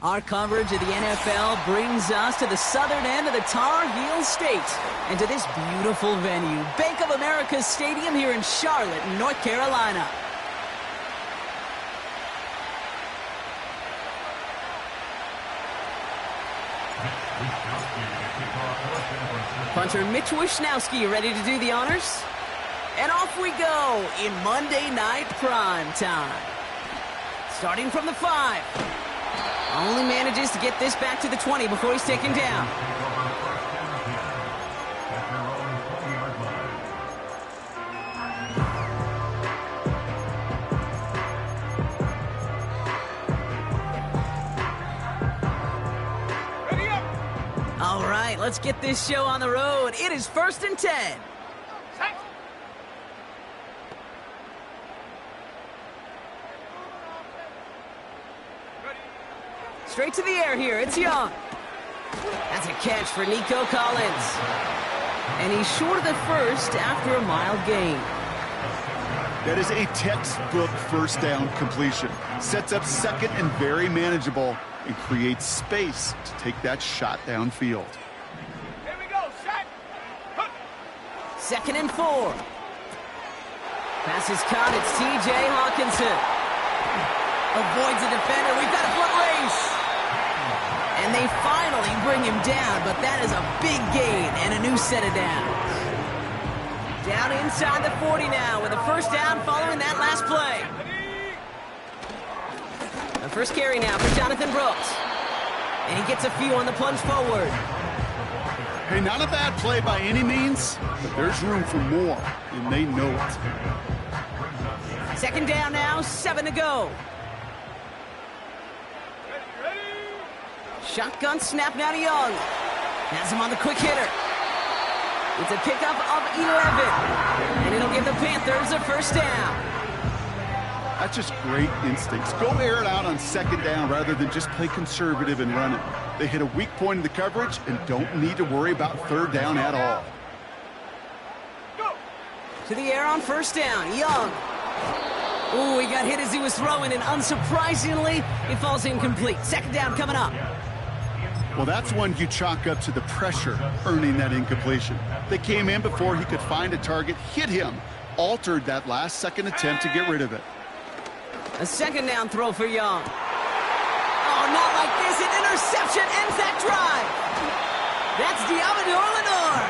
Our coverage of the NFL brings us to the southern end of the Tar Heel State and to this beautiful venue, Bank of America Stadium here in Charlotte, North Carolina. Punter Mitch Wishnowski ready to do the honors. And off we go in Monday Night Prime Time. Starting from the 5. Only manages to get this back to the 20 before he's taken down. All right, let's get this show on the road. It is 1st and 10. Straight to the air here, it's Young. That's a catch for Nico Collins. And he's short of the first after a mild gain. That is a textbook first down completion. Sets up second and very manageable and creates space to take that shot downfield. Here we go, set. 2nd and 4. Pass is caught, it's T.J. Hawkinson. Avoids the defender, we've got a foot race. And they finally bring him down, but that is a big gain and a new set of downs. Down inside the 40 now with a first down following that last play. The first carry now for Jonathan Brooks. And he gets a few on the plunge forward. Hey, not a bad play by any means, but there's room for more, and they know it. 2nd down now, 7 to go. Shotgun snap now to Young. Has him on the quick hitter. It's a pickup of 11. And it'll give the Panthers a first down. That's just great instincts. Go air it out on 2nd down rather than just play conservative and run it. They hit a weak point in the coverage and don't need to worry about 3rd down at all. Go. To the air on 1st down. Young. Ooh, he got hit as he was throwing, and unsurprisingly, it falls incomplete. 2nd down coming up. Well, that's one you chalk up to the pressure earning that incompletion. They came in before he could find a target, hit him, altered that last second attempt to get rid of it. A 2nd down throw for Young. Oh, not like this. An interception ends that drive. That's Diamador Lenore.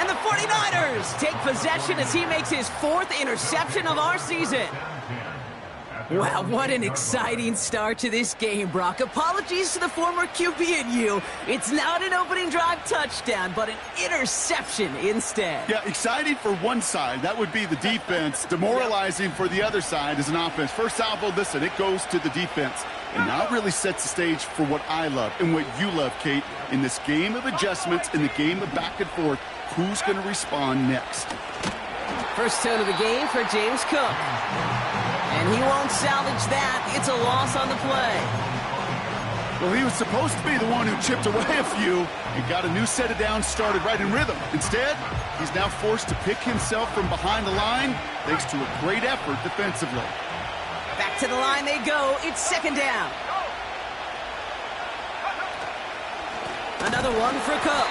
And the 49ers take possession as he makes his 4th interception of our season. Wow, what an exciting start to this game, Brock. Apologies to the former QB and you. It's not an opening drive touchdown, but an interception instead. Yeah, exciting for one side. That would be the defense. Demoralizing for the other side as an offense. First salvo, listen, it goes to the defense. And now it really sets the stage for what I love and what you love, Kate. In this game of adjustments, in the game of back and forth, who's going to respond next? First turn of the game for James Cook. And he won't salvage that. It's a loss on the play. Well, he was supposed to be the one who chipped away a few and got a new set of downs started right in rhythm. Instead, he's now forced to pick himself from behind the line thanks to a great effort defensively. Back to the line they go. It's 2nd down. Another one for Cook.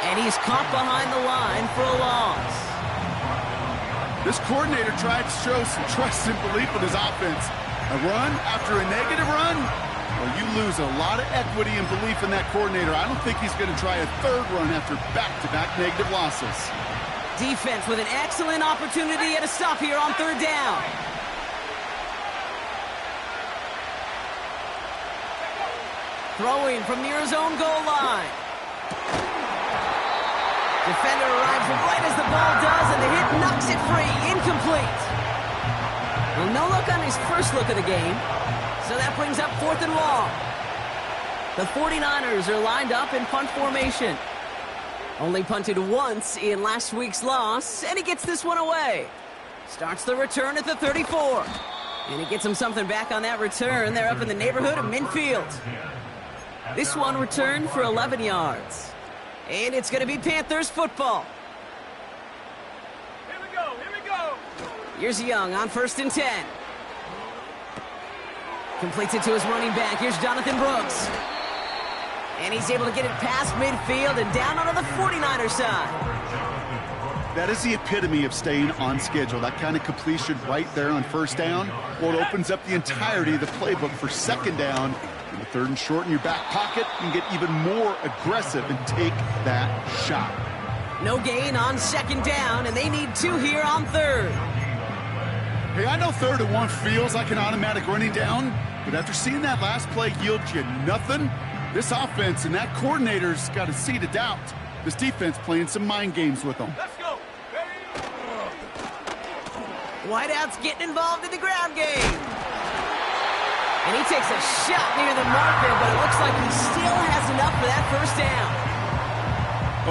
And he's caught behind the line for a loss. This coordinator tried to show some trust and belief in his offense. A run after a negative run? Well, you lose a lot of equity and belief in that coordinator. I don't think he's going to try a 3rd run after back-to-back negative losses. Defense with an excellent opportunity at a stop here on 3rd down. Throwing from near his own goal line. Defender arrives right as the ball does, and the hit knocks it free. Incomplete. Well, no look on his first look of the game, so that brings up 4th and long. The 49ers are lined up in punt formation. Only punted once in last week's loss, and he gets this one away. Starts the return at the 34. And he gets him something back on that return. They're up in the neighborhood of midfield. This one returned for 11 yards. And it's going to be Panthers football. Here we go. Here's Young on 1st and 10. Completes it to his running back. Here's Jonathan Brooks. And he's able to get it past midfield and down onto the 49er side. That is the epitome of staying on schedule. That kind of completion right there on first down. Well, it opens up the entirety of the playbook for second down. And the third and short in your back pocket, you can get even more aggressive and take that shot. No gain on second down, and they need 2 here on third. Hey, I know 3rd and 1 feels like an automatic running down, but after seeing that last play yield you nothing, this offense and that coordinator's got a seed of doubt. This defense playing some mind games with them. Let's go. Wideout's getting involved in the ground game. And he takes a shot near the marker, but it looks like he still has enough for that first down.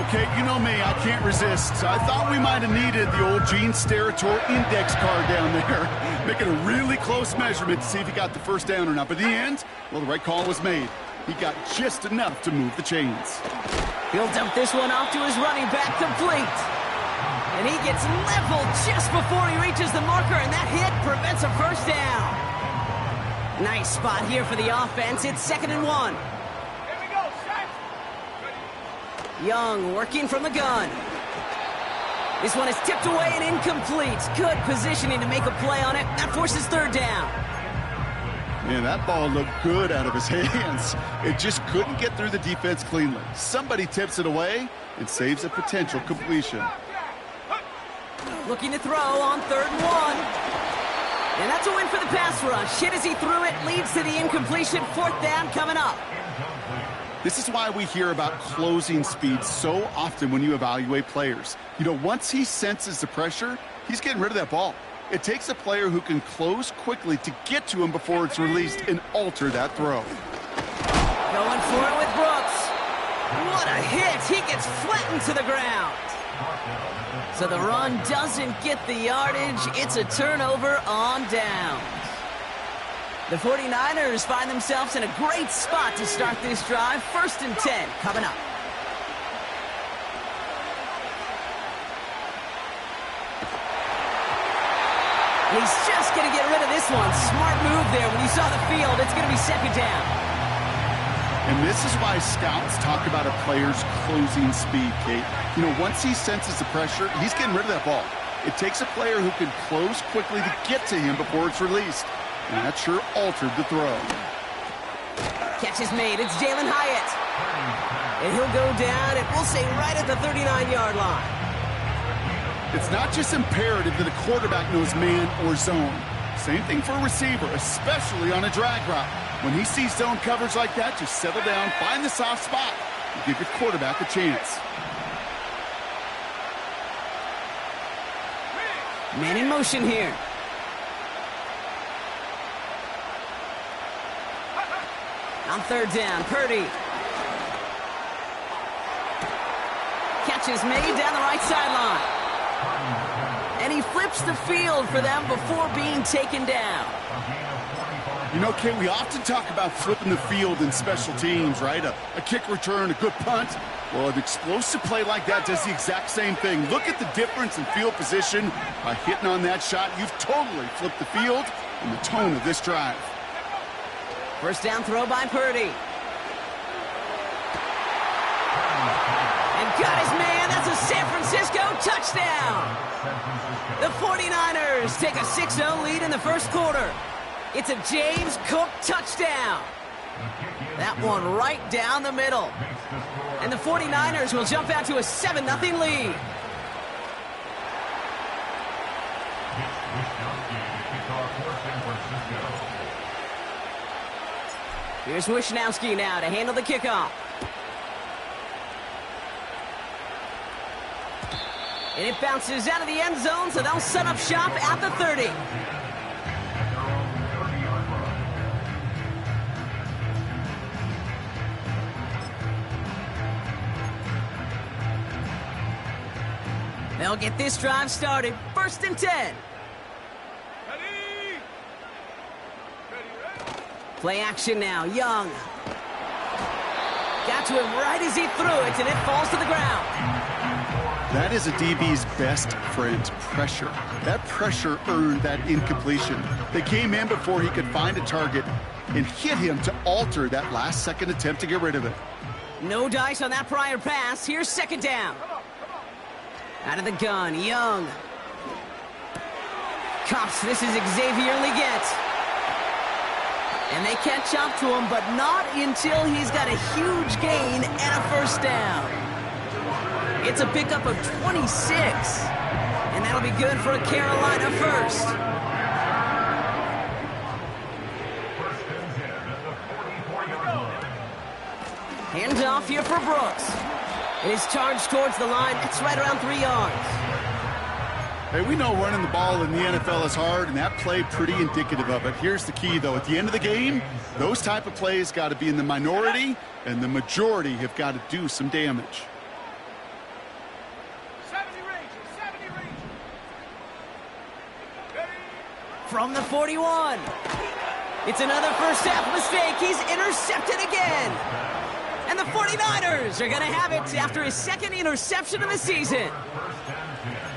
Okay, you know me, I can't resist. So I thought we might have needed the old Gene Steratore index card down there, making a really close measurement to see if he got the first down or not. But in the end, well, the right call was made. He got just enough to move the chains. He'll dump this one off to his running back, complete. And he gets leveled just before he reaches the marker, and that hit prevents a first down. Nice spot here for the offense. It's 2nd and 1. Here we go, set. Young working from the gun. This one is tipped away and incomplete. Good positioning to make a play on it. That forces 3rd down. Man, that ball looked good out of his hands. It just couldn't get through the defense cleanly. Somebody tips it away and saves a potential completion. Looking to throw on 3rd and 1. And that's a win for the pass rush. Hit as he threw it, leads to the incompletion. 4th down coming up. This is why we hear about closing speed so often when you evaluate players. You know, once he senses the pressure, he's getting rid of that ball. It takes a player who can close quickly to get to him before it's released and alter that throw. Going for it with Brooks. What a hit. He gets flattened to the ground. So the run doesn't get the yardage. It's a turnover on downs. The 49ers find themselves in a great spot to start this drive. 1st and 10 coming up. And he's just going to get rid of this one. Smart move there. When you saw the field, it's going to be 2nd down. And this is why scouts talk about a player's closing speed, Kate. You know, once he senses the pressure, he's getting rid of that ball. It takes a player who can close quickly to get to him before it's released. And that sure altered the throw. Catch is made. It's Jalen Hyatt. And he'll go down, and we'll say right at the 39-yard line. It's not just imperative that a quarterback knows man or zone. Same thing for a receiver, especially on a drag route. When he sees zone coverage like that, just settle down, find the soft spot, and give your quarterback a chance. Man in motion here. On 3rd down, Purdy. Catch is made down the right sideline. And he flips the field for them before being taken down. You know, Kate, we often talk about flipping the field in special teams, right? A kick return, a good punt. Well, an explosive play like that does the exact same thing. Look at the difference in field position. By hitting on that shot, you've totally flipped the field and the tone of this drive. 1st down throw by Purdy. And got his man. That's a San Francisco touchdown. The 49ers take a 6-0 lead in the 1st quarter. It's a James Cook touchdown. That one right down the middle. And the 49ers will jump out to a 7-0 lead. Here's Wishnowski now to handle the kickoff. And it bounces out of the end zone, so they'll set up shop at the 30. They'll get this drive started. 1st and 10. Ready? Play action now. Young. Got to him right as he threw it, and it falls to the ground. That is a DB's best friend, pressure. That pressure earned that incompletion. They came in before he could find a target and hit him to alter that last-second attempt to get rid of it. No dice on that prior pass. Here's second down. Out of the gun, Young. Cuffs, this is Xavier Leggett. And they catch up to him, but not until he's got a huge gain and a first down. It's a pickup of 26. And that'll be good for a Carolina first. Handoff here for Brooks. And his charge towards the line, it's right around 3 yards. Hey, we know running the ball in the NFL is hard, and that play pretty indicative of it. Here's the key, though. At the end of the game, those type of plays got to be in the minority, and the majority have got to do some damage. 70 range, 70 range. Ready? From the 41. It's another first half mistake. He's intercepted again. And the 49ers are going to have it after his second interception of the season.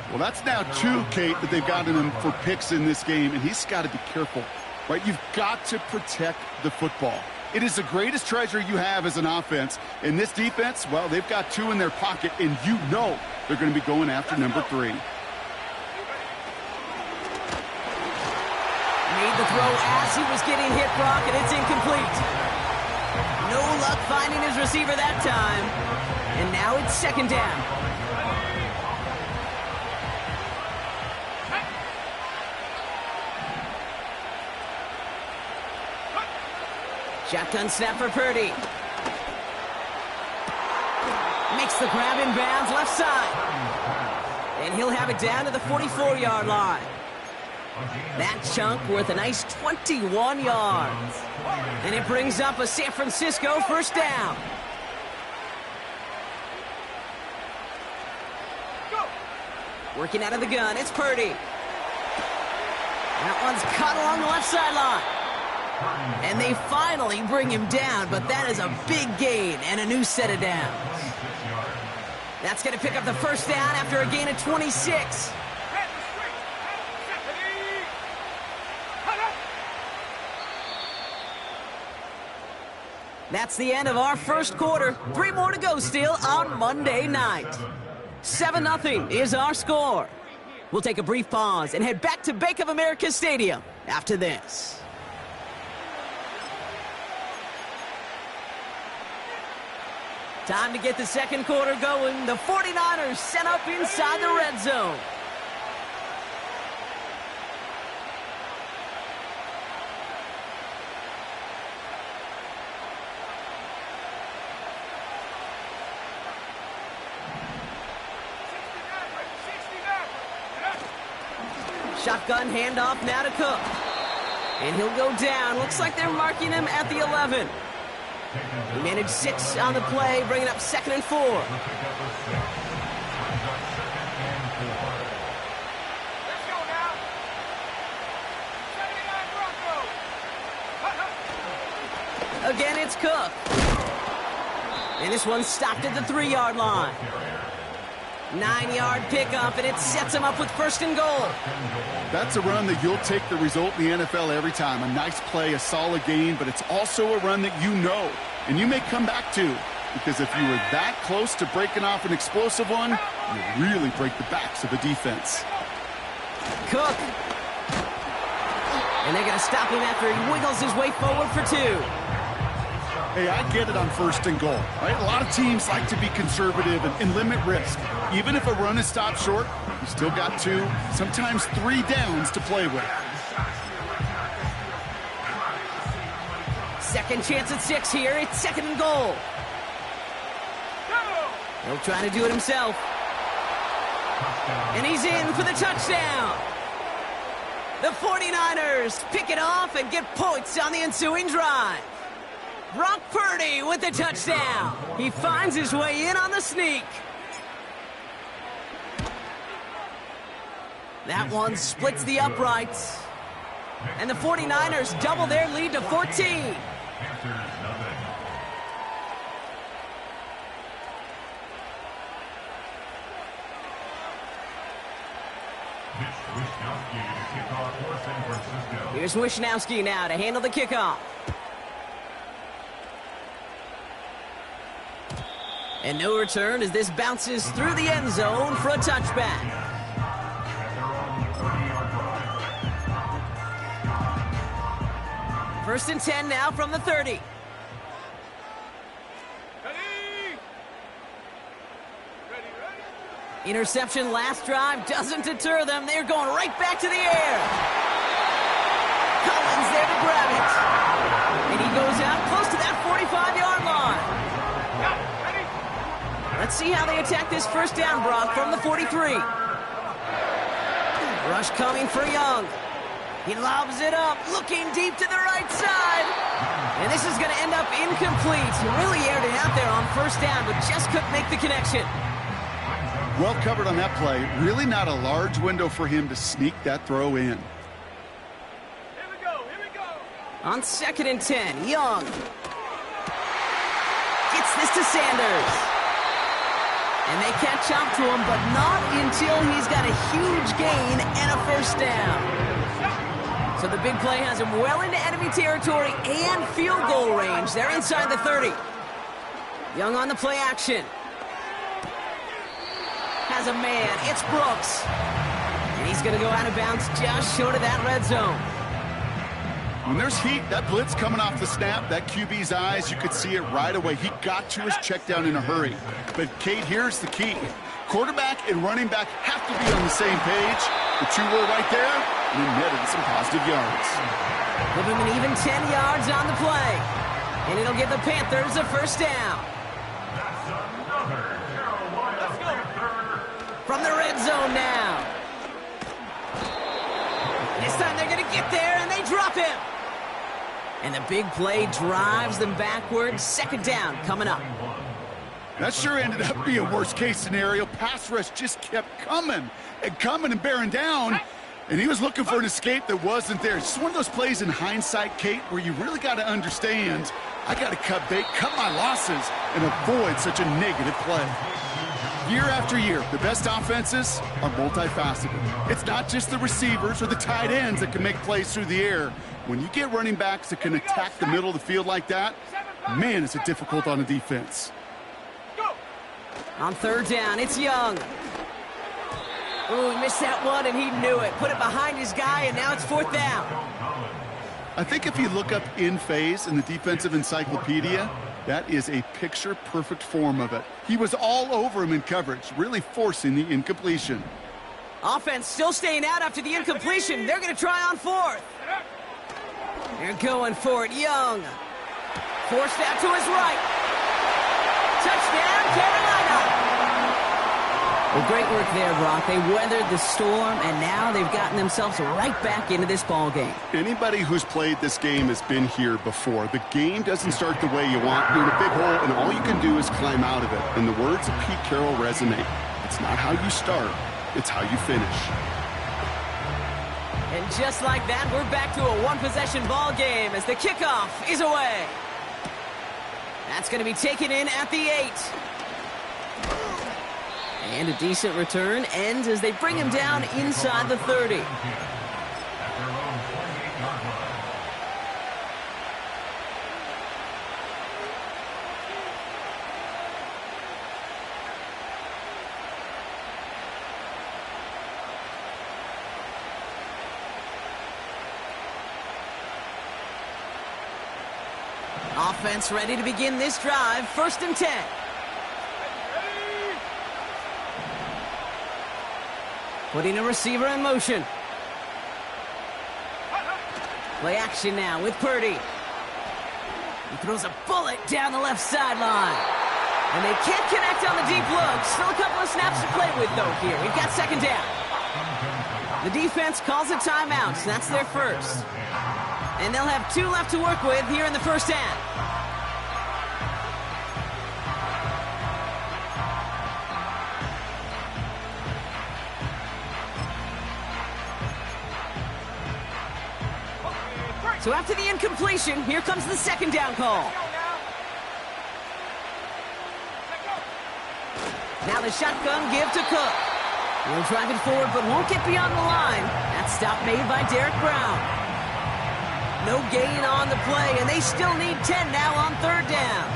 Well, that's now 2, Kate, that they've gotten him for picks in this game, and he's got to be careful, right? You've got to protect the football. It is the greatest treasure you have as an offense. In this defense, well, they've got 2 in their pocket, and you know they're going to be going after number 3. Made the throw as he was getting hit, Brock, and it's incomplete. No luck finding his receiver that time. And now it's second down. Shotgun snap for Purdy. Makes the grab in bounds left side. And he'll have it down to the 44-yard line. That chunk worth a nice 21 yards. And it brings up a San Francisco first down. Working out of the gun, it's Purdy. That one's caught along the left sideline. And they finally bring him down, but that is a big gain and a new set of downs. That's going to pick up the first down after a gain of 26. That's the end of our first quarter. 3 more to go still on Monday night. 7-0 is our score. We'll take a brief pause and head back to Bank of America Stadium after this. Time to get the second quarter going. The 49ers set up inside the red zone. Shotgun handoff now to Cook. And he'll go down. Looks like they're marking him at the 11. He managed 6 on the play, bringing up 2nd and 4. Let's go now. 79 Broncos. Again, it's Cook. And this one stopped at the 3-yard line. 9-yard pickup, and it sets him up with 1st and goal. That's a run that you'll take the result in the NFL every time. A nice play, a solid gain, but it's also a run that you know, and you may come back to, because if you were that close to breaking off an explosive one, you really break the backs of a defense. Cook. And they're going to stop him after he wiggles his way forward for 2. Hey, I get it on 1st and goal, right? A lot of teams like to be conservative and limit risk. Even if a run is stopped short, you still got 2, sometimes 3 downs to play with. Second chance at 6 here. It's 2nd and goal. He'll try to do it himself. And he's in for the touchdown. The 49ers pick it off and get points on the ensuing drive. Brock Purdy with the touchdown. He finds his way in on the sneak. That one splits the uprights. And the 49ers double their lead to 14. Here's Wisnowski now to handle the kickoff. And no return as this bounces through the end zone for a touchback. First and 10 now from the 30. Interception last drive doesn't deter them. They're going right back to the air. Collins there to grab it. And he goes out close to that 45-yard line. Let's see how they attack this first down, Brock, from the 43. Rush coming for Young. He lobs it up, looking deep to the right side. And this is going to end up incomplete. He really aired it out there on first down, but just couldn't make the connection. Well covered on that play. Really not a large window for him to sneak that throw in. Here we go, here we go. On second and 10, Young gets this to Sanders. And they catch up to him, but not until he's got a huge gain and a first down. So the big play has him well into enemy territory and field goal range. They're inside the 30. Young on the play action. Has a man. It's Brooks. And he's going to go out of bounds just short of that red zone. When there's heat, that blitz coming off the snap, that QB's eyes, you could see it right away. He got to his check down in a hurry. But, Kate, here's the key. Quarterback and running back have to be on the same page. The two were right there, and he netted some positive yards. Give him an even 10 yards on the play. And it'll give the Panthers a first down. From the red zone now. This time they're going to get there, and they drop him. And the big play drives them backwards. Second down coming up. That sure ended up being a worst-case scenario. Pass rush just kept coming and bearing down. And he was looking for an escape that wasn't there. It's just one of those plays in hindsight, Kate, where you really got to understand, I got to cut bait, cut my losses, and avoid such a negative play. Year after year, the best offenses are multifaceted. It's not just the receivers or the tight ends that can make plays through the air. When you get running backs that can attack the middle of the field like that, man, is it difficult on a defense. On third down, it's Young. Ooh, he missed that one, and he knew it. Put it behind his guy, and now it's fourth down. I think if you look up in phase in the defensive encyclopedia, that is a picture-perfect form of it. He was all over him in coverage, really forcing the incompletion. Offense still staying out after the incompletion. They're going to try on fourth. They're going for it. Young. Forced out to his right. Touchdown, Carolina. Well, great work there, Brock. They weathered the storm, and now they've gotten themselves right back into this ball game. Anybody who's played this game has been here before. The game doesn't start the way you want. You're in a big hole, and all you can do is climb out of it. And the words of Pete Carroll resonate. It's not how you start, it's how you finish. And just like that, we're back to a one-possession ball game as the kickoff is away. That's going to be taken in at the 8. And a decent return ends as they bring him down inside the 30. Offense ready to begin this drive. First and 10. Putting a receiver in motion. Play action now with Purdy. He throws a bullet down the left sideline. And they can't connect on the deep look. Still a couple of snaps to play with, though, here. We've got second down. The defense calls a timeout, so that's their first. And they'll have 2 left to work with here in the first half. So after the incompletion, here comes the second down call. Now the shotgun give to Cook. He'll drive it forward, but won't get beyond the line. That's Stop made by Derek Brown. No gain on the play, and they still need 10 now on third down.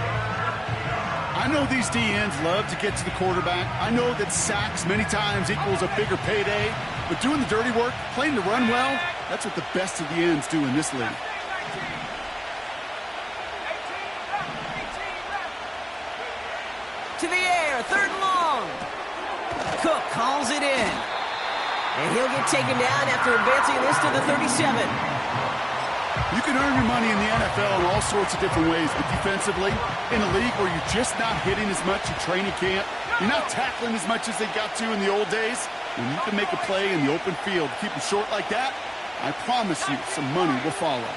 I know these DNs love to get to the quarterback. I know that sacks many times equals a bigger payday, but doing the dirty work, playing to run well, that's what the best of the ends do in this league. To the air, third and long. Cook calls it in. And he'll get taken down after advancing this to the 37. You can earn your money in the NFL in all sorts of different ways, but defensively, in a league where you're just not hitting as much in training camp, you're not tackling as much as they got to in the old days, when you can make a play in the open field, keep them short like that, I promise you some money will follow.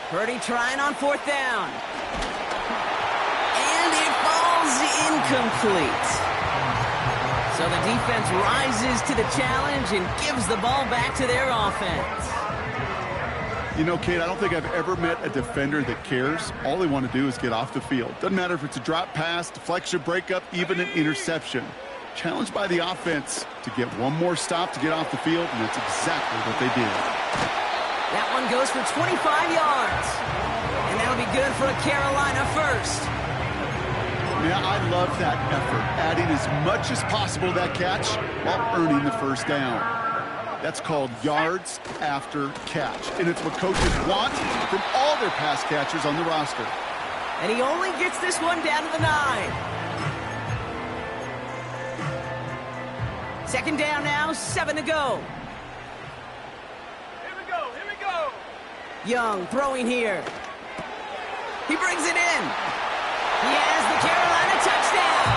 Purdy trying on fourth down. And it falls incomplete. So the defense rises to the challenge and gives the ball back to their offense. You know, Kate, I don't think I've ever met a defender that cares. All they want to do is get off the field. Doesn't matter if it's a drop pass, deflection, breakup, even an interception. Challenged by the offense to get one more stop to get off the field, and that's exactly what they did. That one goes for 25 yards. And that'll be good for a Carolina first. Yeah, I love that effort, adding as much as possible to that catch while earning the first down. That's called yards after catch, and it's what coaches want from all their pass catchers on the roster. And he only gets this one down to the 9. Second down now, 7 to go. Young throwing here. He brings it in. He has the Carolina touchdown.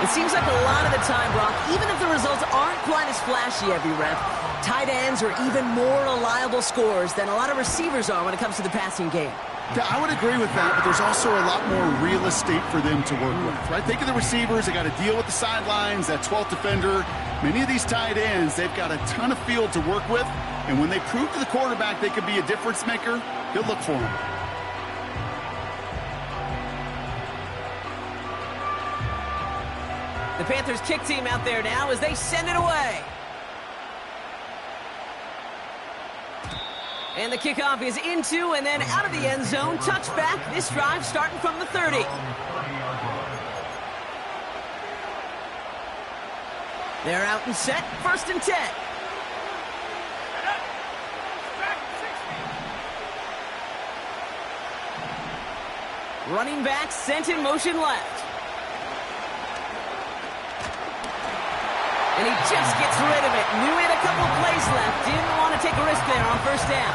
It seems like a lot of the time, Brock, even if the results aren't quite as flashy every rep, tight ends are even more reliable scorers than a lot of receivers are when it comes to the passing game. Yeah, I would agree with that, but there's also a lot more real estate for them to work with, right? Think of the receivers. They got to deal with the sidelines, that 12th defender. Many of these tight ends, they've got a ton of field to work with, and when they prove to the quarterback they could be a difference maker, he'll look for them. The Panthers kick team out there now as they send it away. And the kickoff is into and then out of the end zone. Touchback. This drive starting from the 30. They're out and set. First and 10. Running back sent in motion left. And he just gets rid of it. Knew he had a couple plays left. Didn't want to take a risk there on first down.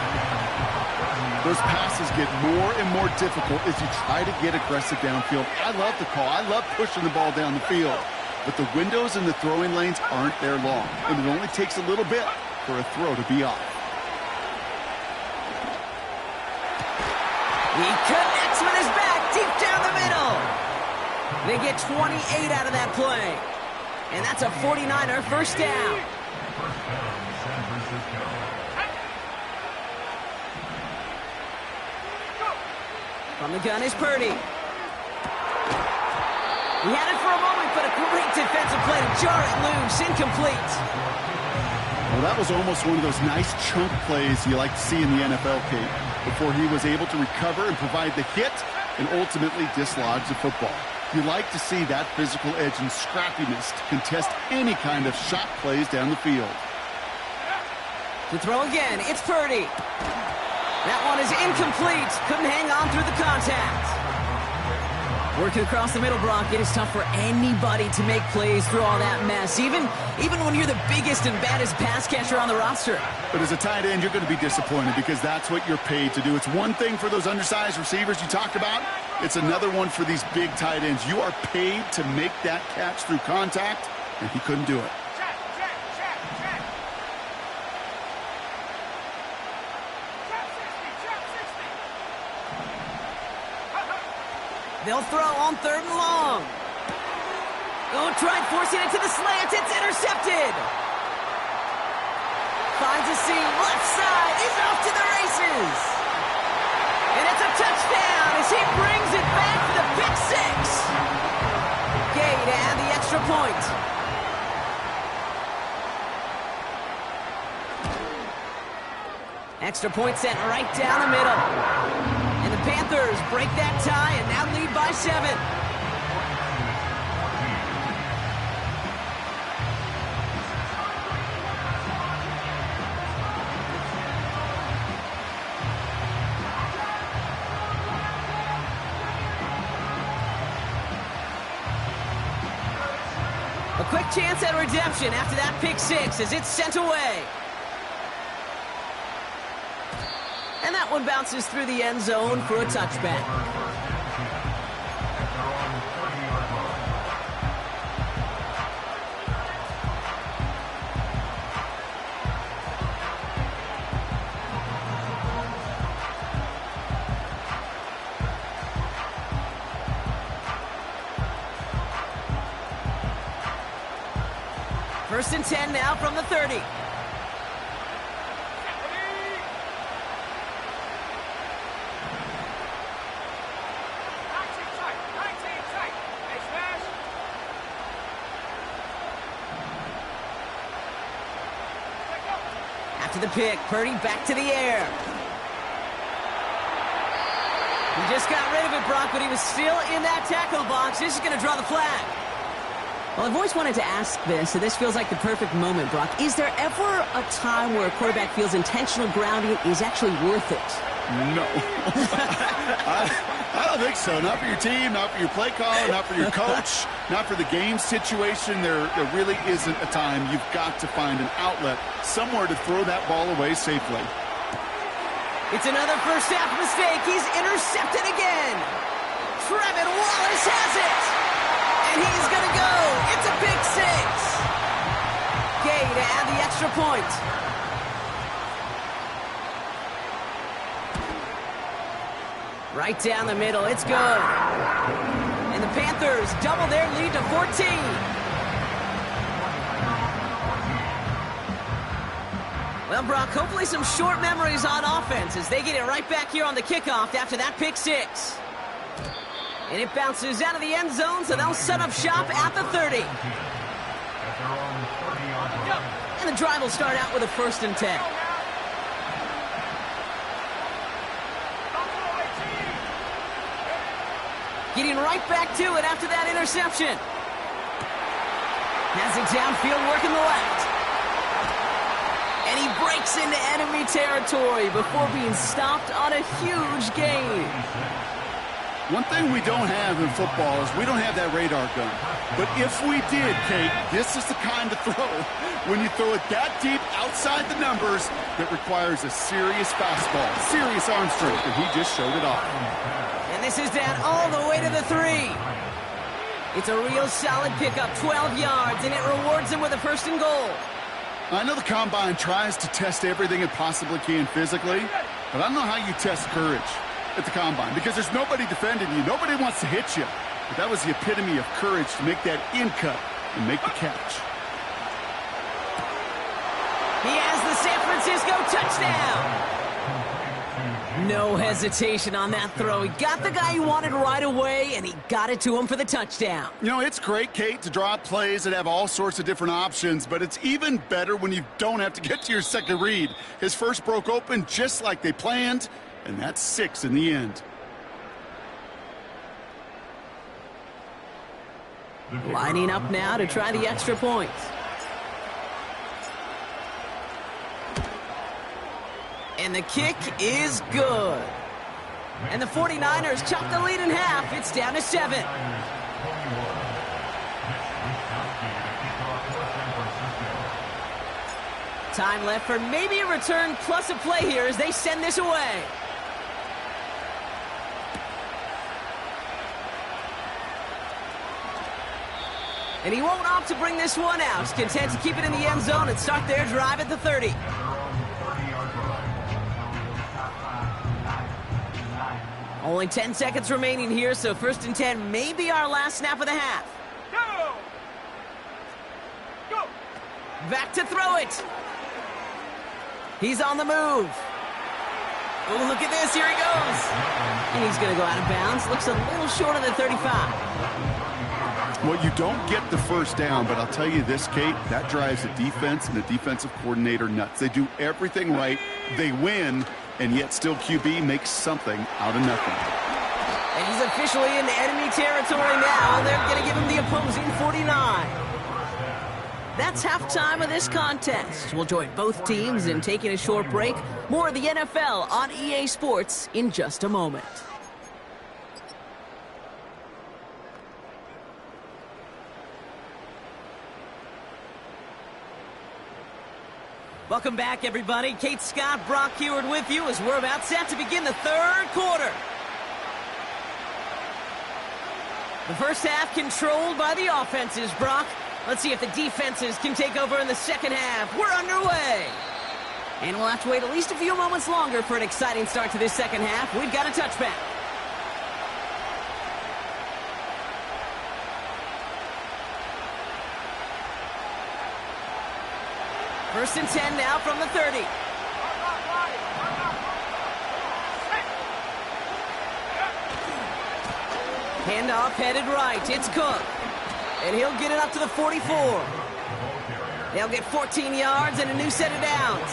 Those passes get more and more difficult as you try to get aggressive downfield. I love the call. I love pushing the ball down the field. But the windows in the throwing lanes aren't there long. And it only takes a little bit for a throw to be off. He connects with his back deep down the middle. They get 28 out of that play. And that's a 49er first down. From the gun is Purdy. He had it for a moment, but a great defensive play to jar it loose. Incomplete. Well, that was almost one of those nice chunk plays you like to see in the NFL, Kate, before he was able to recover and provide the hit and ultimately dislodge the football. You like to see that physical edge and scrappiness to contest any kind of shot plays down the field. To throw again, it's Purdy. That one is incomplete. Couldn't hang on through the contact. Working across the middle, Brock, it is tough for anybody to make plays through all that mess, even when you're the biggest and baddest pass catcher on the roster. But as a tight end, you're going to be disappointed because that's what you're paid to do. It's one thing for those undersized receivers you talked about. It's another one for these big tight ends. You are paid to make that catch through contact, and he couldn't do it. They'll throw on third and long. Oh, tried forcing it to the slant. It's intercepted. finds a seam. Left side. He's off to the races. And it's a touchdown as he brings it back for the pick six. Gay to add the extra point. Extra point sent right down the middle. And the Panthers break that tie and now lead by 7. A quick chance at redemption after that pick six as it's sent away. And that one bounces through the end zone for a touchback. First and 10 now from the 30. After the pick, Purdy back to the air. He just got rid of it, Brock, but he was still in that tackle box. This is going to draw the flag. Well, I've always wanted to ask this, so this feels like the perfect moment, Brock. Is there ever a time where a quarterback feels intentional grounding is actually worth it? No. I don't think so. Not for your team, not for your play caller, not for your coach, not for the game situation. There really isn't a time. You've got to find an outlet, somewhere to throw that ball away safely. It's another first half mistake. He's intercepted again. Trevin Wallace has it. And he's going to go. It's a pick six. Gay to add the extra point. Right down the middle. It's good. And the Panthers double their lead to 14. Well, Brock, hopefully some short memories on offense as they get it right back here on the kickoff after that pick six. And it bounces out of the end zone, so they'll set up shop at the 30. And the drive will start out with a first and 10. Getting right back to it after that interception. Has it downfield, working the left. And he breaks into enemy territory before being stopped on a huge gain. One thing we don't have in football is we don't have that radar gun. But if we did, Kate, this is the kind of throw, when you throw it that deep outside the numbers, that requires a serious fastball, serious arm strength, and he just showed it off. And this is down all the way to the 3. It's a real solid pickup, 12 yards, and it rewards him with a first and goal. I know the Combine tries to test everything it possibly can physically, but I don't know how you test courage at the Combine, because there's nobody defending you. Nobody wants to hit you. But that was the epitome of courage to make that in cut and make the catch. He has the San Francisco touchdown. No hesitation on that throw. He got the guy he wanted right away, and he got it to him for the touchdown. You know, it's great, Kate, to draw up plays that have all sorts of different options, but it's even better when you don't have to get to your second read. His first broke open just like they planned, and that's 6 in the end. Lining up now to try the extra point. And the kick is good. And the 49ers chop the lead in half. It's down to 7. Time left for maybe a return plus a play here as they send this away. And he won't opt to bring this one out. He's content to keep it in the end zone and start their drive at the 30. Only 10 seconds remaining here, so first and 10 may be our last snap of the half. Go! Back to throw it. He's on the move. Oh, look at this. Here he goes. And he's going to go out of bounds. Looks a little short of the 35. Well, you don't get the first down, but I'll tell you this, Kate, that drives the defense and the defensive coordinator nuts. They do everything right. They win, and yet still QB makes something out of nothing. And he's officially into enemy territory now. They're going to give him the opposing 49. That's halftime of this contest. We'll join both teams in taking a short break. More of the NFL on EA Sports in just a moment. Welcome back, everybody. Kate Scott, Brock Heward with you as we're about set to begin the third quarter. The first half controlled by the offenses, Brock. Let's see if the defenses can take over in the second half. We're underway. And we'll have to wait at least a few moments longer for an exciting start to this second half. We've got a touchback. First and 10 now from the 30. Handoff headed right. It's Cook. And he'll get it up to the 44. They'll get 14 yards and a new set of downs.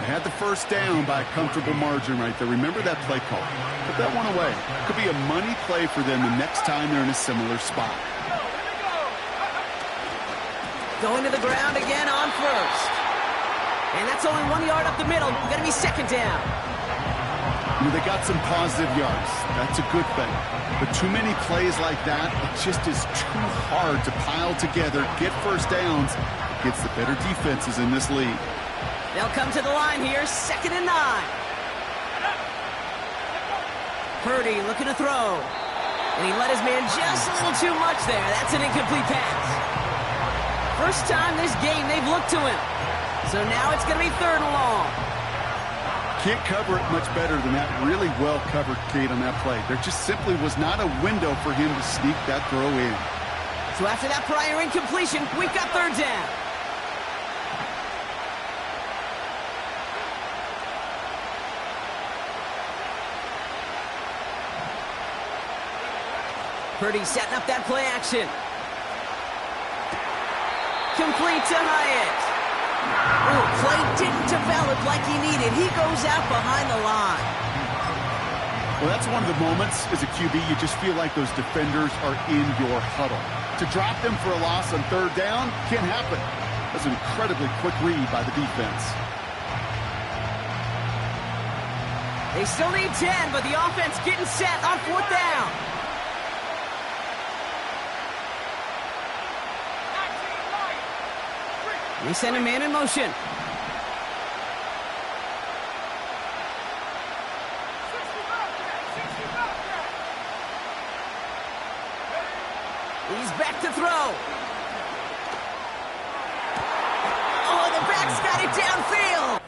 They had the first down by a comfortable margin right there. Remember that play call. Put that one away. Could be a money play for them the next time they're in a similar spot. Going to the ground again on first. And that's only 1 yard up the middle. Going to be second down. They got some positive yards. That's a good thing. But too many plays like that, it just is too hard to pile together, get first downs against the better defenses in this league. They'll come to the line here, 2nd and 9. Purdy looking to throw. And he let his man just a little too much there. That's an incomplete pass. First time this game they've looked to him. So now it's going to be 3rd and long. Can't cover it much better than that. Really well covered, Kate, on that play. There just simply was not a window for him to sneak that throw in. So after that prior incompletion, we've got 3rd down. Purdy setting up that play action. Complete to Hyatt. Oh, play didn't develop like he needed. He goes out behind the line. Well, that's one of the moments as a QB you just feel like those defenders are in your huddle. To drop them for a loss on 3rd down can't happen. That's an incredibly quick read by the defense. They still need 10, but the offense getting set on 4th down. They send a man in motion. He's back to throw. Oh, the back's got it downfield.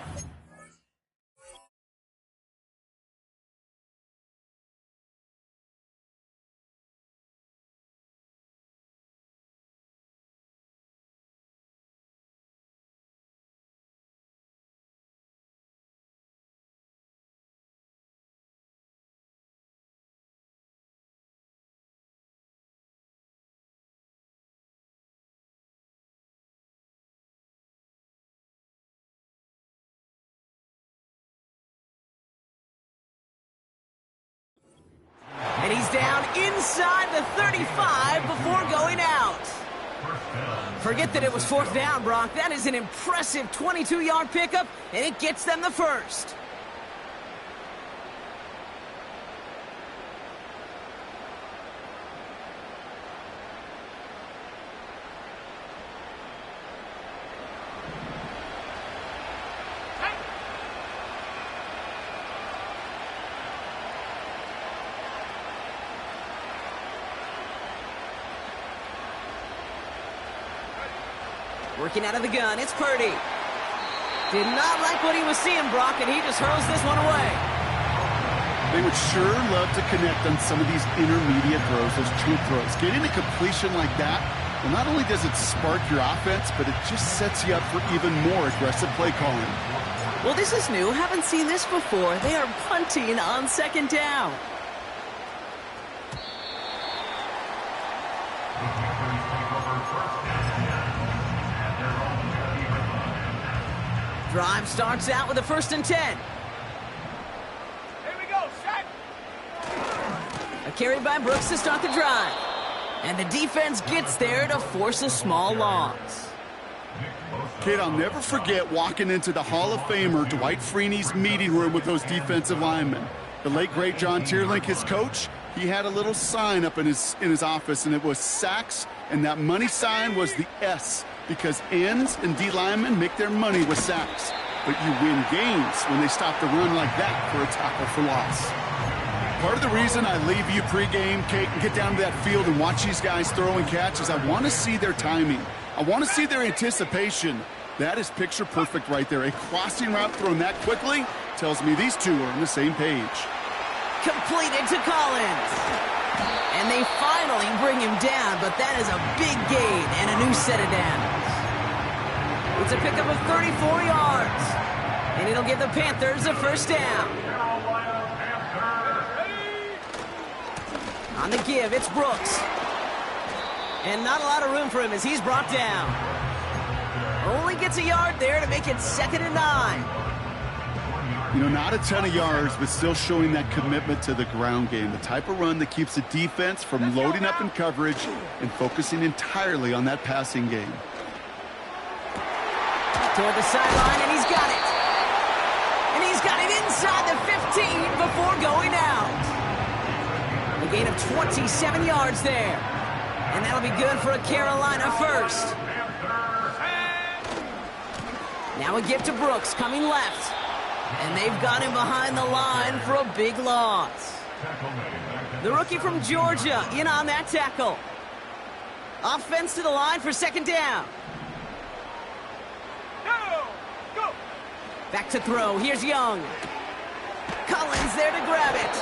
And he's down inside the 35 before going out. Forget that it was 4th down, Brock. That is an impressive 22-yard pickup, and it gets them the first. Working out of the gun, it's Purdy. Did not like what he was seeing, Brock, and he just hurls this one away. They would sure love to connect on some of these intermediate throws, those true throws. Getting a completion like that, well, not only does it spark your offense, but it just sets you up for even more aggressive play calling. Well, this is new. Haven't seen this before. They are punting on second down. Drive starts out with a 1st and 10. Here we go, set. A carry by Brooks to start the drive. And the defense gets there to force a small loss. Kid, I'll never forget walking into the Hall of Famer Dwight Freeney's meeting room with those defensive linemen. The late, great John Tierlink, his coach, he had a little sign up in his office, and it was sacks, and that money sign was the S, because ends and D linemen make their money with sacks. But you win games when they stop the run like that for a tackle for loss. Part of the reason I leave you pregame, Kate, and get down to that field and watch these guys throw and catch is I want to see their timing. I want to see their anticipation. That is picture perfect right there. A crossing route thrown that quickly tells me these two are on the same page. Completed to Collins. And they finally bring him down, but that is a big gain and a new set of downs. It's a pickup of 34 yards. And it'll give the Panthers a 1st down. On the give, it's Brooks. And not a lot of room for him as he's brought down. Only gets a yard there to make it 2nd and 9. You know, not a ton of yards, but still showing that commitment to the ground game. The type of run that keeps the defense from loading up in coverage and focusing entirely on that passing game. Toward the sideline, and he's got it. And he's got it inside the 15 before going out. A gain of 27 yards there. And that'll be good for a Carolina 1st. Now a give to Brooks, coming left. And they've got him behind the line for a big loss. The rookie from Georgia in on that tackle. Offense to the line for 2nd down. Go! Back to throw. Here's Young. Collins there to grab it.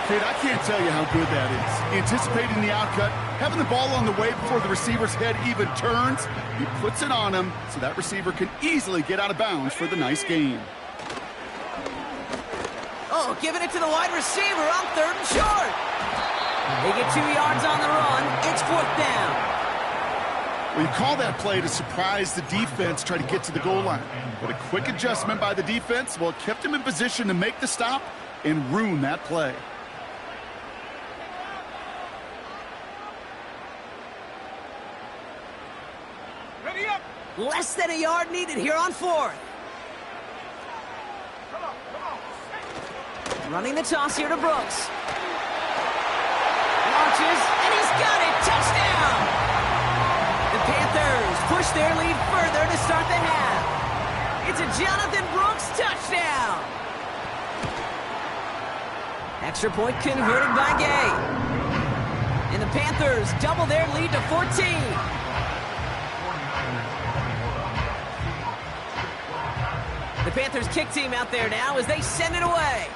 Kid, I can't tell you how good that is. Anticipating the outcut, having the ball on the way before the receiver's head even turns. He puts it on him so that receiver can easily get out of bounds for the nice gain. Oh, giving it to the wide receiver on 3rd and short. They get 2 yards on the run. It's 4th down. Well, you call that play to surprise the defense, try to get to the goal line. But a quick adjustment by the defense, well, it kept him in position to make the stop and ruin that play. Ready up! Less than a yard needed here on 4th. Come on! Running the toss here to Brooks. Launches, and he's got it! Touchdown! The Panthers push their lead further to start the half. It's a Jonathan Brooks touchdown! Extra point converted by Gay. And the Panthers double their lead to 14. The Panthers kick team out there now as they send it away.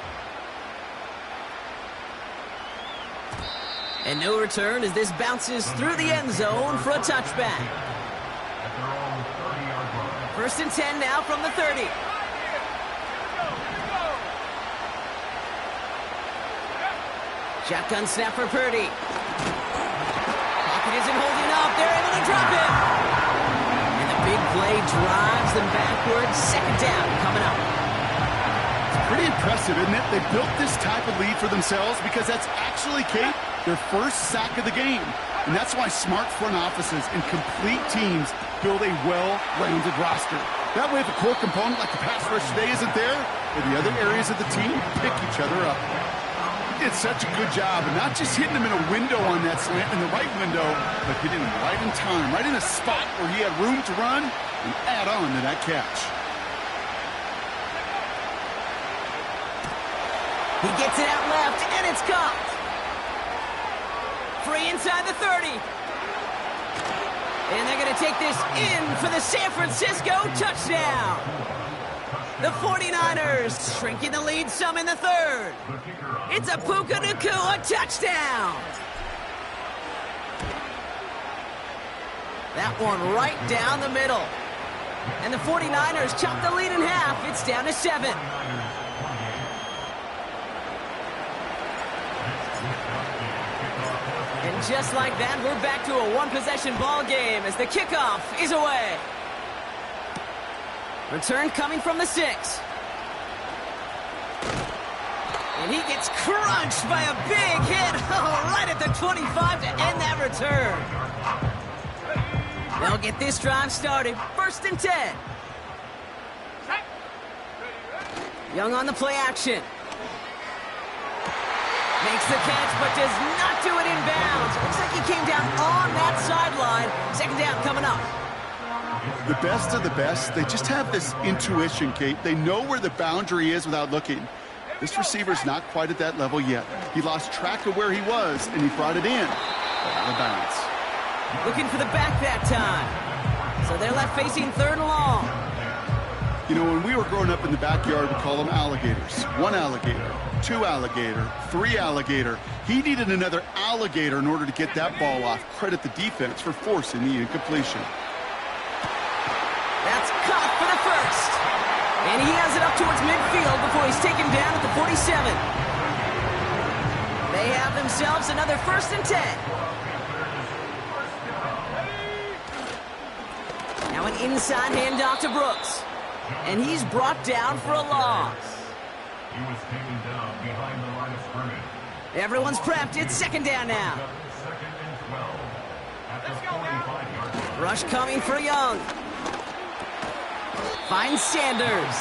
And no return as this bounces through the end zone for a touchback. 1st and 10 now from the 30. Shotgun snap for Purdy. Pocket isn't holding up. They're able to drop it. And the big play drives them backwards. 2nd down coming up. It's pretty impressive, isn't it? They built this type of lead for themselves because that's actually, Kate, their 1st sack of the game. And that's why smart front offices and complete teams build a well-rounded roster. That way, if a core component like the pass rush today isn't there, or the other areas of the team pick each other up. Did such a good job, and not just hitting him in a window on that slant, in the right window, but hitting him right in time, right in a spot where he had room to run and add on to that catch. He gets it out left, and it's caught. Free inside the 30. And they're going to take this in for the San Francisco touchdown. The 49ers shrinking the lead some in the 3rd. It's a Puka Nacua touchdown. That one right down the middle. And the 49ers chop the lead in half. It's down to 7. And just like that, we're back to a one-possession ball game as the kickoff is away. Return coming from the 6. And he gets crunched by a big hit right at the 25 to end that return. They'll get this drive started. 1st and 10. Young on the play action. Makes the catch, but does not do it in bounds. Looks like he came down on that sideline. 2nd down coming up. The best of the best, they just have this intuition, Kate. They know where the boundary is without looking. This receiver's not quite at that level yet. He lost track of where he was, and he brought it in. Out of bounds. Looking for the back that time. So they're left facing 3rd and long. You know, when we were growing up in the backyard, we call them alligators. 1 alligator, 2 alligator, 3 alligator. He needed another alligator in order to get that ball off. Credit the defense for forcing the incompletion. That's caught for the 1st. And he has it up towards midfield before he's taken down at the 47. They have themselves another 1st and 10. Now an inside handoff to Brooks. And he's brought down for a loss. He was taken down behind the line of scrimmage. Everyone's prepped. It's 2nd down now. 2nd and 12. At the 45-yard line. Rush coming for Young. Finds Sanders.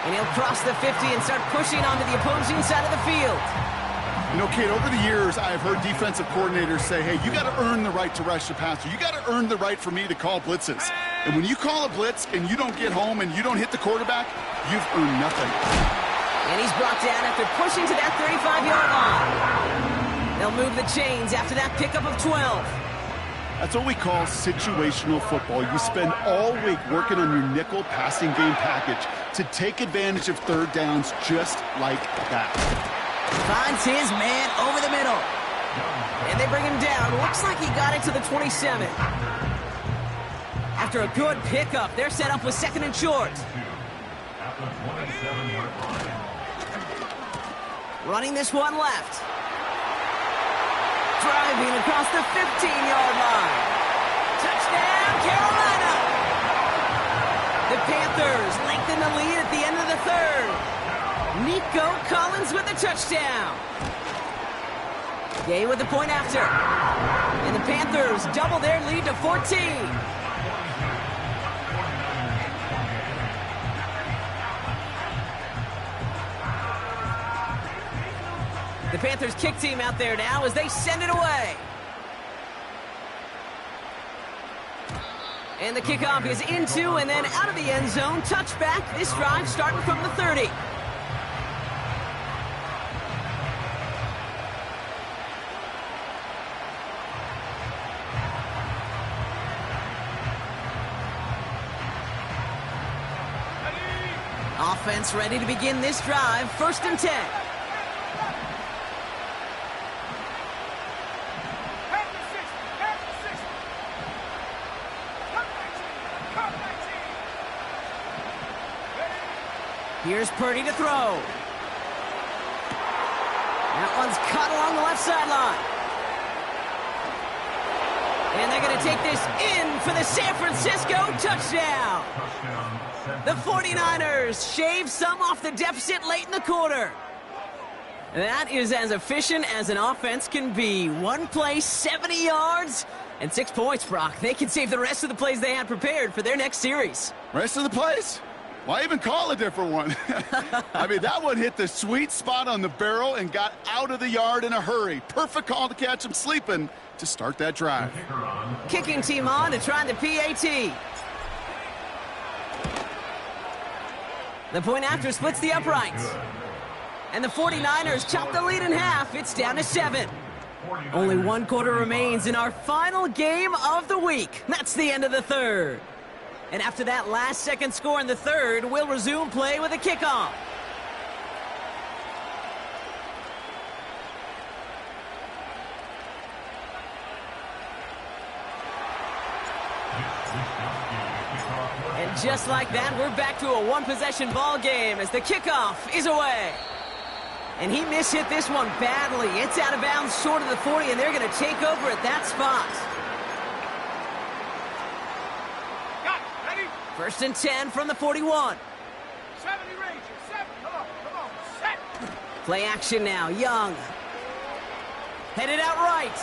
And he'll cross the 50 and start pushing onto the opposing side of the field. You know, Kate, over the years, I've heard defensive coordinators say, hey, you got to earn the right to rush the passer. You got to earn the right for me to call blitzes. And when you call a blitz and you don't get home and you don't hit the quarterback, you've earned nothing. And he's brought down after pushing to that 35-yard line. They'll move the chains after that pickup of 12. That's what we call situational football. You spend all week working on your nickel passing game package to take advantage of 3rd downs just like that. Finds his man over the middle. And they bring him down. Looks like he got it to the 27. After a good pickup, they're set up with 2nd and short. At the 27-yard line. Running this one left. Driving across the 15-yard line. Touchdown, Carolina! The Panthers lengthen the lead at the end of the 3rd. Nico Collins with the touchdown. Gay with the point after. And the Panthers double their lead to 14. The Panthers kick team out there now as they send it away. And the kickoff is into and then out of the end zone. Touchback. This drive starting from the 30. Offense ready to begin this drive. 1st and 10. Here's Purdy to throw. That one's caught along the left sideline. And they're going to take this in for the San Francisco touchdown. The 49ers shave some off the deficit late in the quarter. That is as efficient as an offense can be. One play, 70 yards, and 6 points, Brock. They can save the rest of the plays they had prepared for their next series. Rest of the plays? Why even call a different one? I mean, that one hit the sweet spot on the barrel and got out of the yard in a hurry. Perfect call to catch him sleeping to start that drive. Kicking team on to try the PAT. The point after splits the uprights. And the 49ers chop the lead in half. It's down to 7. Only 1 quarter remains in our final game of the week. That's the end of the 3rd. And after that last-second score in the 3rd, we'll resume play with a kickoff. And And just like that, we're back to a one-possession ball game as the kickoff is away. And he mishit this one badly. It's out of bounds short of the 40, and they're going to take over at that spot. Got it. Ready? 1st and 10 from the 41. 70 Rangers. 7. Come on. Set. Play action now. Young. Headed out right.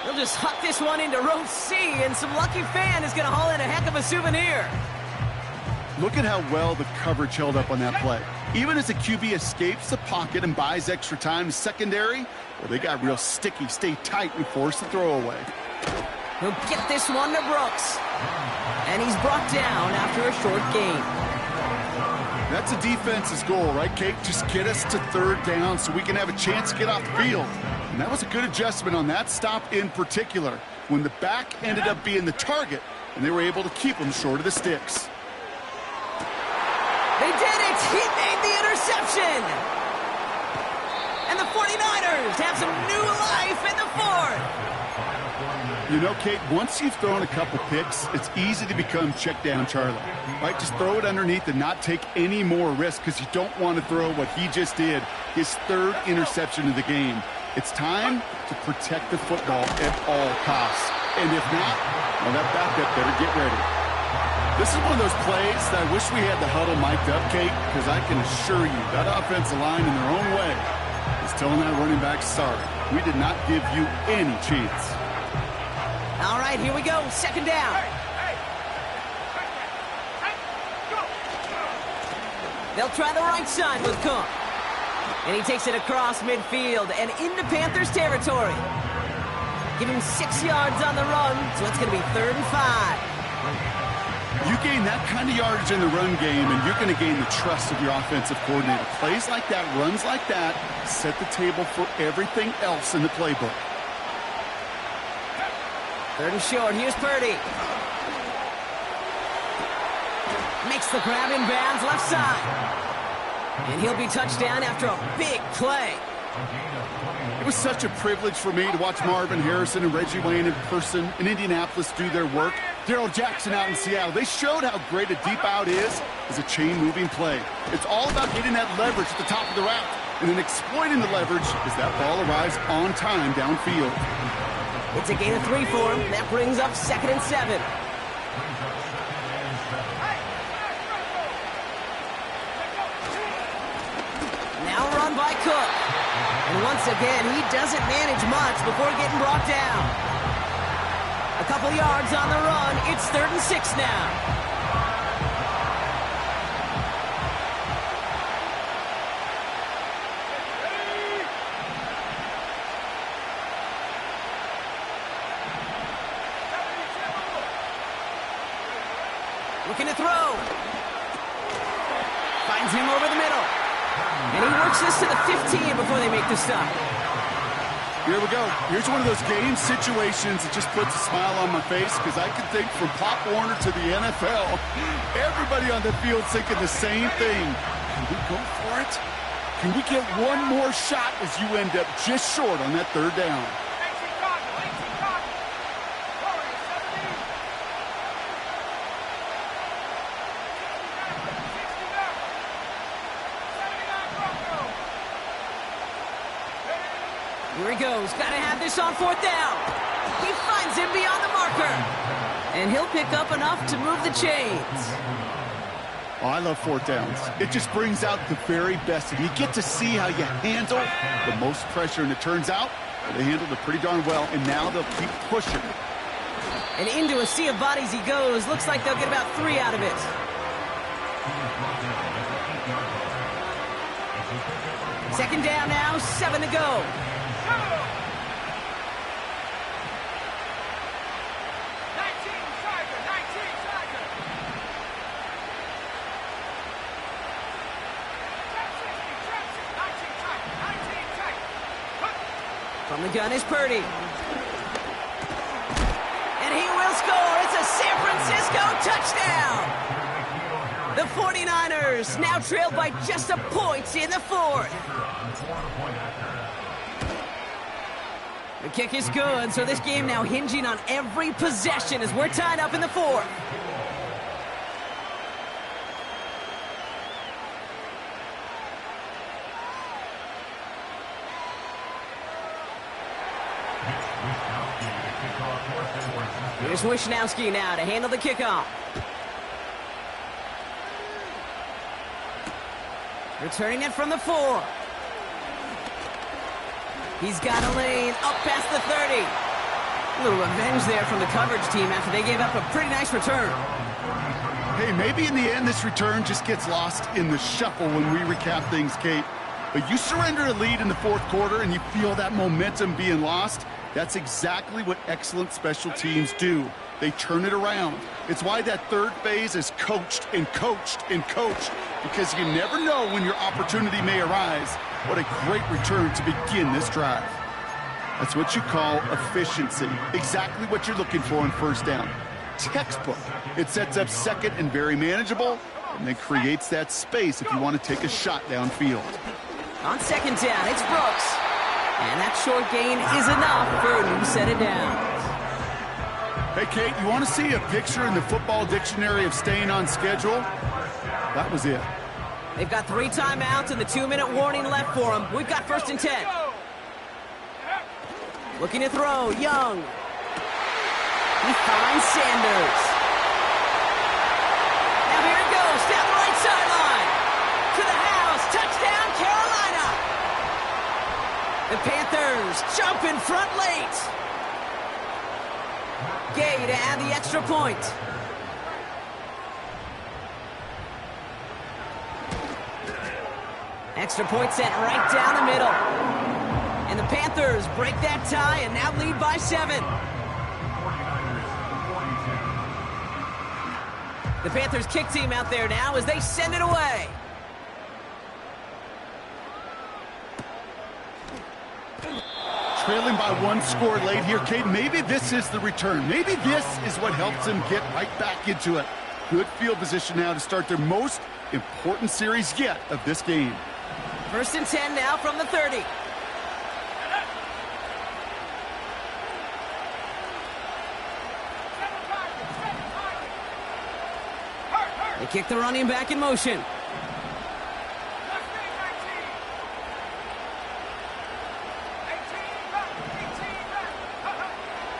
They'll just huck this one into row C, and some lucky fan is going to haul in a heck of a souvenir. Look at how well the coverage held up on that play. Even as the QB escapes the pocket and buys extra time secondary, well, they got real sticky. Stay tight and force the throwaway. He'll get this one to Brooks. And he's brought down after a short gain. That's a defense's goal, right, Kate? Just get us to 3rd down so we can have a chance to get off the field. And that was a good adjustment on that stop in particular, when the back ended up being the target, and they were able to keep him short of the sticks. They did it! He made the interception! And the 49ers have some new life in the 4th. You know, Kate, once you've thrown a couple picks, it's easy to become check down Charlie, right? Just throw it underneath and not take any more risk because you don't want to throw what he just did, his 3rd interception of the game. It's time to protect the football at all costs. And if not, well, that backup better get ready. This is one of those plays that I wish we had the huddle mic'd up, Kate, because I can assure you that offensive line in their own way is telling that running back, sorry, we did not give you any chance. All right, here we go. 2nd down. Hey. Go. They'll try the right side with Cook. And he takes it across midfield and into Panthers territory. Give him 6 yards on the run, so it's going to be 3rd and 5. You gain that kind of yardage in the run game, and you're going to gain the trust of your offensive coordinator. Plays like that, runs like that, set the table for everything else in the playbook. 3rd and short. Here's Purdy. Makes the grab in bounds left side. And he'll be touchdown after a big play. It was such a privilege for me to watch Marvin Harrison and Reggie Wayne in person in Indianapolis do their work. Darrell Jackson out in Seattle. They showed how great a deep out is as a chain-moving play. It's all about getting that leverage at the top of the route and then exploiting the leverage as that ball arrives on time downfield. It's a gain of 3 for him. That brings up 2nd and 7. Now run by Cook. And once again, he doesn't manage much before getting brought down. A couple yards on the run. It's 3rd and 6 now. Looking to throw. Finds him over the middle. And he works this to the 15 before they make the stop. Here we go. Here's one of those game situations that just puts a smile on my face because I can think from Pop Warner to the NFL, everybody on the field thinking the same thing. Can we go for it? Can we get one more shot as you end up just short on that 3rd down? Here he goes. Got to have this on 4th down. He finds him beyond the marker. And he'll pick up enough to move the chains. Oh, I love 4th downs. It just brings out the very best. And you get to see how you handle the most pressure. And it turns out they handled it pretty darn well. And now they'll keep pushing. And into a sea of bodies he goes. Looks like they'll get about 3 out of it. Second down now, 7 to go. From the gun is Purdy. And he will score. It's a San Francisco touchdown. The 49ers now trailed by just a point in the 4th. The kick is good, so this game now hinging on every possession as we're tied up in the 4th. Here's Wishnowski now to handle the kickoff. Returning it from the 4. He's got a lane up past the 30. A little revenge there from the coverage team after they gave up a pretty nice return. Hey, maybe in the end this return just gets lost in the shuffle when we recap things, Kate. But you surrender a lead in the 4th quarter and you feel that momentum being lost. That's exactly what excellent special teams do. They turn it around. It's why that 3rd phase is coached and coached and coached, because you never know when your opportunity may arise. What a great return to begin this drive. That's what you call efficiency. Exactly what you're looking for on 1st down. Textbook. It sets up 2nd and very manageable, and then creates that space if you want to take a shot downfield. On 2nd down, it's Brooks. And that short gain is enough for a new set of downs. Hey, Kate, you want to see a picture in the football dictionary of staying on schedule? That was it. They've got 3 timeouts and the 2-minute warning left for them. We've got 1st and 10. Looking to throw, Young. He finds Sanders. Now here it goes, down the right sideline. To the house, touchdown, Carolina. The Panthers jump in front late. Gay to add the extra point. Extra point sent right down the middle. And the Panthers break that tie and now lead by 7. The Panthers kick team out there now as they send it away. Trailing by 1 score late here, Kate. Maybe this is the return. Maybe this is what helps them get right back into it. Good field position now to start their most important series yet of this game. 1st and 10 now from the 30. They kick the running back in motion.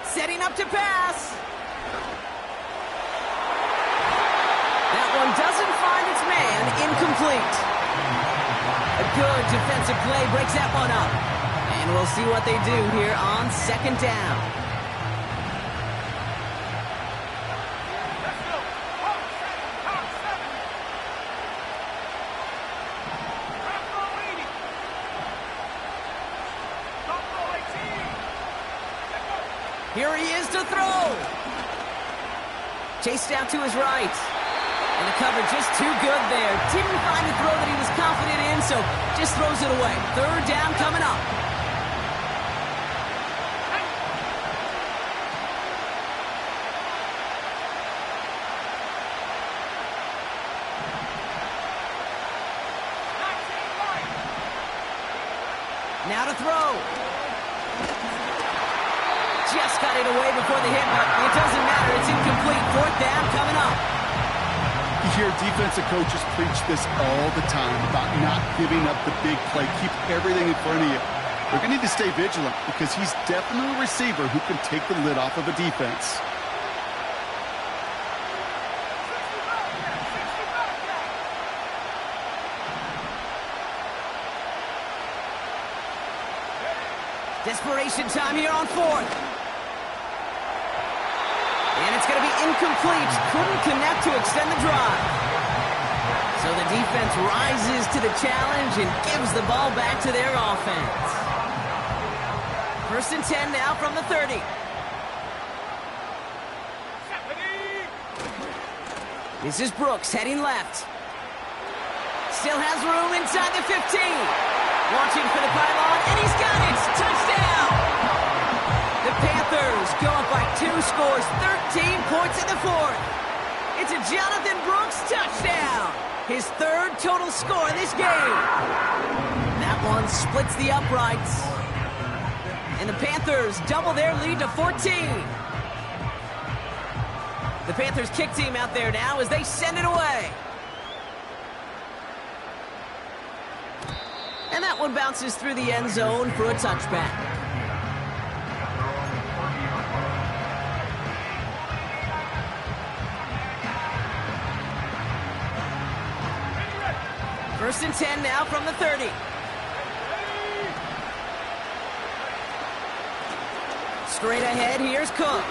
Setting up to pass. That one doesn't find its man. Incomplete. A good defensive play breaks that one up. And we'll see what they do here on 2nd down. Here he is to throw. Chased out to his right. And the cover just too good there. Didn't find the throw that he was confident in, so just throws it away. 3rd down coming up. Now to throw. Just got it away before the hit, but it doesn't matter. It's incomplete. 4th down coming up. You hear defensive coaches preach this all the time about not giving up the big play. Keep everything in front of you. They're going to need to stay vigilant because he's definitely a receiver who can take the lid off of a defense. Desperation time here on 4th. And it's going to be incomplete. Couldn't connect to extend the drive. So the defense rises to the challenge and gives the ball back to their offense. 1st and 10 now from the 30. This is Brooks heading left. Still has room inside the 15. Launching for the pylon, and he's got it! Touchdown! The Panthers go up by 2 scores, 13 points in the 4th. It's a Jonathan Brooks touchdown! His 3rd total score in this game. That one splits the uprights. And the Panthers double their lead to 14. The Panthers kick team out there now as they send it away. And that one bounces through the end zone for a touchback. First and 10 now from the 30. Straight ahead, here's Cook.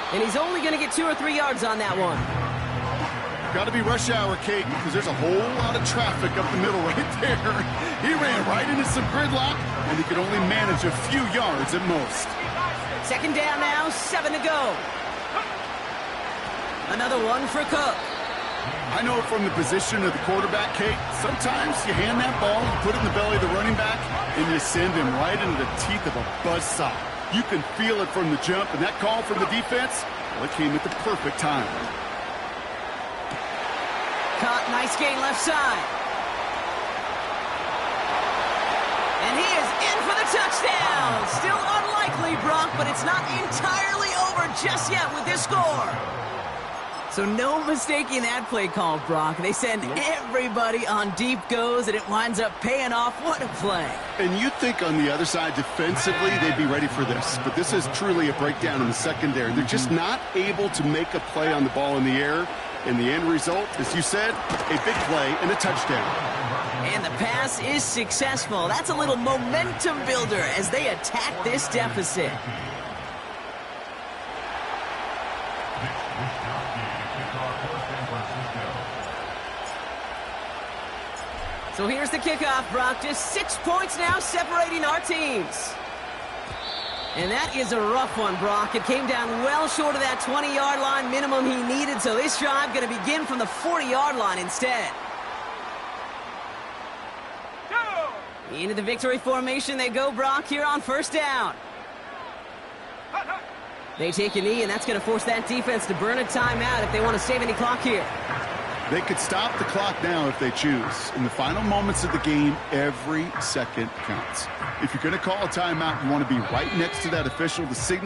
And he's only going to get 2 or 3 yards on that one. Got to be rush hour, Kate, because there's a whole lot of traffic up the middle right there. He ran right into some gridlock, and he could only manage a few yards at most. Second down now, 7 to go. Another one for Cook. I know from the position of the quarterback, Kate, sometimes you hand that ball, you put it in the belly of the running back, and you send him right into the teeth of a buzzsaw. You can feel it from the jump, and that call from the defense, well, it came at the perfect time. Caught, nice gain left side. And he is in for the touchdown. Still unlikely, Brock, but it's not entirely over just yet with this score. So no mistaking that play call, Brock. They send everybody on deep goes, and it winds up paying off. What a play. And you'd think on the other side, defensively, they'd be ready for this. But this is truly a breakdown in the secondary. They're just not able to make a play on the ball in the air. And the end result, as you said, a big play and a touchdown. And the pass is successful. That's a little momentum builder as they attack this deficit. So here's the kickoff, Brock. Just 6 points now separating our teams. And that is a rough one, Brock. It came down well short of that 20-yard line minimum he needed, so this drive going to begin from the 40-yard line instead. Into the victory formation they go, Brock, here on first down. They take a knee, and that's going to force that defense to burn a timeout if they want to save any clock here. They could stop the clock now if they choose. In the final moments of the game, every second counts. If you're going to call a timeout, you want to be right next to that official to signal